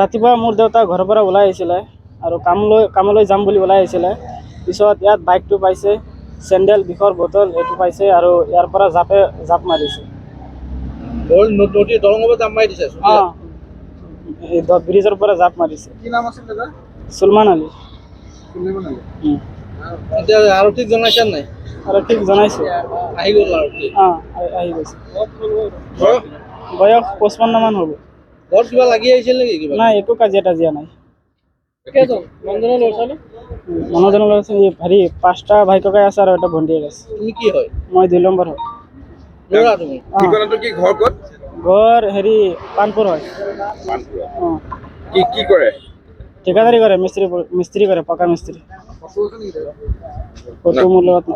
ৰাতিপুৱা মোৰ দেউতা ঘৰৰ পৰা ওলাই আহিছিলে আৰু কামলৈ যাম বুলি ওলাই আহিছিলে। পিছত ইয়াত বাইকটো পাইছে, চেণ্ডেল, বিষৰ বটল এইটো পাইছে আৰু ইয়াৰ পৰা জাপ মাৰিছে। দলঙৰ জাপ মাৰি দিছে। ব্ৰিজৰ পৰা জাপ মাৰিছে। কি নাম আছিল দাদা? চলমান আলী। এতিয়া আৰক্ষীক জনাইছে নাই? আৰক্ষীক জনাইছো। আহি গ'ল আৰক্ষী? আহি গৈছে। বয়স 55 মান হ'ব। ঘৰত কিবা লাগি আহিছিল নেকি? কিবা নাই, একো কাজিয়া নাই। মানুহজনৰ ল'ৰা ছোৱালী 5টা ভাই ককাই আছে আৰু এটা ভণ্টি আছে। তুমি কি হয়? মই 2 নম্বৰ হয়। ল'ৰা তুমি? ঠিকনাটো কি? ঘৰ ক'ত? ঘৰ পানপুৰ হয়। কি কৰে? ঠিকাদাৰী কৰে, মিস্ত্ৰী কৰে, পকা মিস্ত্ৰী। মোৰ লগত